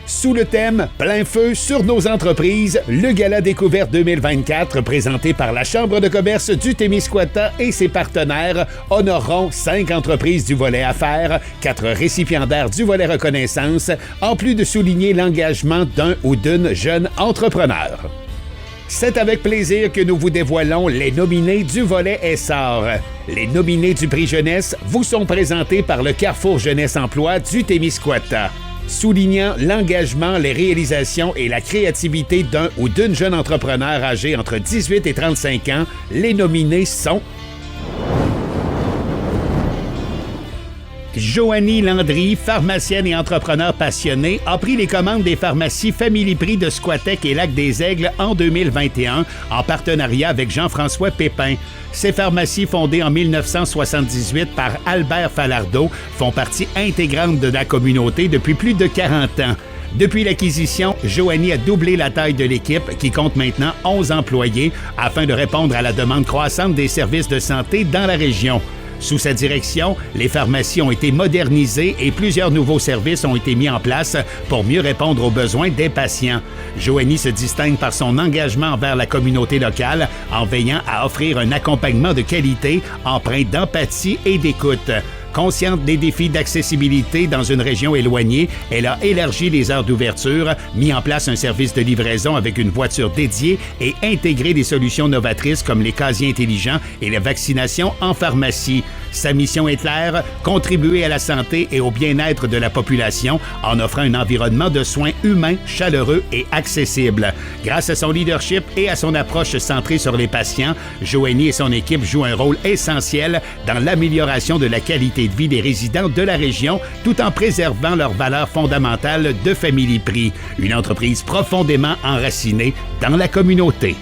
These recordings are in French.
Sous le thème « Plein feu sur nos entreprises », le Gala Découverte 2024, présenté par la Chambre de commerce du Témiscouata et ses partenaires, honoreront 5 entreprises du volet affaires, 4 récipiendaires du volet reconnaissance, en plus de souligner l'engagement d'un ou d'une jeune entrepreneur. C'est avec plaisir que nous vous dévoilons les nominés du volet Essor. Les nominés du prix Jeunesse vous sont présentés par le Carrefour Jeunesse Emploi du Témiscouata. Soulignant l'engagement, les réalisations et la créativité d'un ou d'une jeune entrepreneur âgé entre 18 et 35 ans, les nominés sont Joanie Landry, pharmacienne et entrepreneur passionnée, a pris les commandes des pharmacies Family Prix de Squatec et Lac-des-Aigles en 2021 en partenariat avec Jean-François Pépin. Ces pharmacies, fondées en 1978 par Albert Falardeau, font partie intégrante de la communauté depuis plus de 40 ans. Depuis l'acquisition, Joanie a doublé la taille de l'équipe qui compte maintenant 11 employés afin de répondre à la demande croissante des services de santé dans la région. Sous sa direction, les pharmacies ont été modernisées et plusieurs nouveaux services ont été mis en place pour mieux répondre aux besoins des patients. Joanie se distingue par son engagement envers la communauté locale en veillant à offrir un accompagnement de qualité empreint d'empathie et d'écoute. Consciente des défis d'accessibilité dans une région éloignée, elle a élargi les heures d'ouverture, mis en place un service de livraison avec une voiture dédiée et intégré des solutions novatrices comme les casiers intelligents et la vaccination en pharmacie. Sa mission est claire, contribuer à la santé et au bien-être de la population en offrant un environnement de soins humains, chaleureux et accessible. Grâce à son leadership et à son approche centrée sur les patients, Joanie et son équipe jouent un rôle essentiel dans l'amélioration de la qualité de vie des résidents de la région tout en préservant leurs valeurs fondamentales de Family Prix, une entreprise profondément enracinée dans la communauté.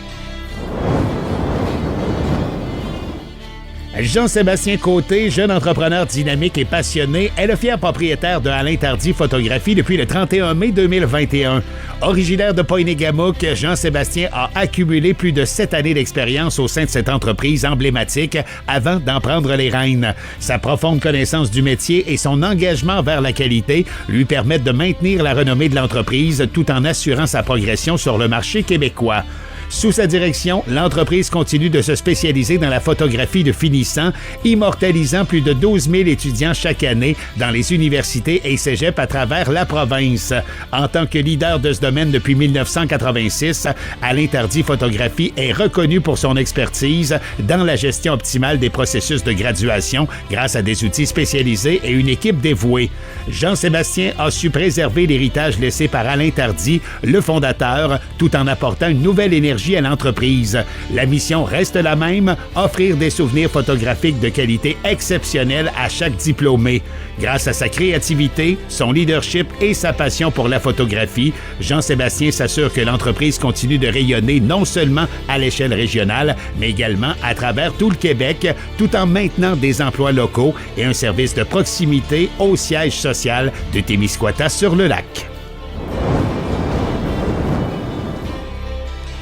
Jean-Sébastien Côté, jeune entrepreneur dynamique et passionné, est le fier propriétaire de Alain Tardy Photographie depuis le 31 mai 2021. Originaire de Poinégamook, Jean-Sébastien a accumulé plus de 7 années d'expérience au sein de cette entreprise emblématique avant d'en prendre les rênes. Sa profonde connaissance du métier et son engagement vers la qualité lui permettent de maintenir la renommée de l'entreprise tout en assurant sa progression sur le marché québécois. Sous sa direction, l'entreprise continue de se spécialiser dans la photographie de finissants, immortalisant plus de 12 000 étudiants chaque année dans les universités et cégeps à travers la province. En tant que leader de ce domaine depuis 1986, Alain Tardy Photographie est reconnu pour son expertise dans la gestion optimale des processus de graduation grâce à des outils spécialisés et une équipe dévouée. Jean-Sébastien a su préserver l'héritage laissé par Alain Tardy, le fondateur, tout en apportant une nouvelle énergie à l'entreprise. La mission reste la même, offrir des souvenirs photographiques de qualité exceptionnelle à chaque diplômé. Grâce à sa créativité, son leadership et sa passion pour la photographie, Jean-Sébastien s'assure que l'entreprise continue de rayonner non seulement à l'échelle régionale, mais également à travers tout le Québec, tout en maintenant des emplois locaux et un service de proximité au siège social de Témiscouata sur le lac.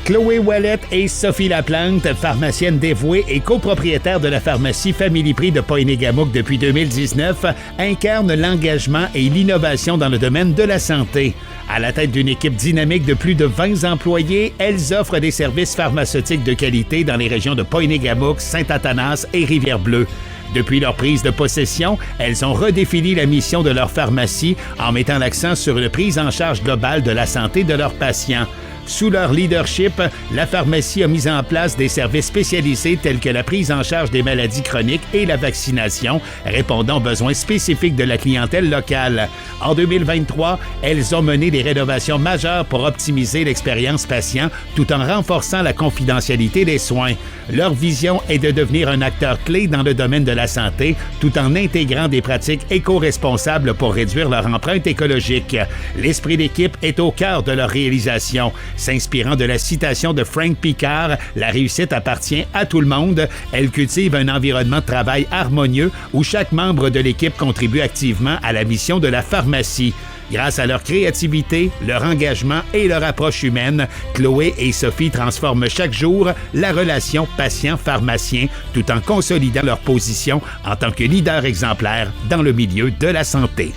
Chloé Ouellette et Sophie Laplante, pharmaciennes dévouées et copropriétaires de la pharmacie Family Prix de Poinégamook depuis 2019, incarnent l'engagement et l'innovation dans le domaine de la santé. À la tête d'une équipe dynamique de plus de 20 employés, elles offrent des services pharmaceutiques de qualité dans les régions de Poinégamook, Saint-Athanas et Rivière-Bleue. Depuis leur prise de possession, elles ont redéfini la mission de leur pharmacie en mettant l'accent sur une prise en charge globale de la santé de leurs patients. Sous leur leadership, la pharmacie a mis en place des services spécialisés tels que la prise en charge des maladies chroniques et la vaccination, répondant aux besoins spécifiques de la clientèle locale. En 2023, elles ont mené des rénovations majeures pour optimiser l'expérience patient tout en renforçant la confidentialité des soins. Leur vision est de devenir un acteur clé dans le domaine de la santé tout en intégrant des pratiques éco-responsables pour réduire leur empreinte écologique. L'esprit d'équipe est au cœur de leur réalisation. S'inspirant de la citation de Frank Picard, « La réussite appartient à tout le monde », elle cultive un environnement de travail harmonieux où chaque membre de l'équipe contribue activement à la mission de la pharmacie. Grâce à leur créativité, leur engagement et leur approche humaine, Chloé et Sophie transforment chaque jour la relation patient-pharmacien tout en consolidant leur position en tant que leader exemplaire dans le milieu de la santé.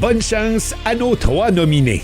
Bonne chance à nos 3 nominés.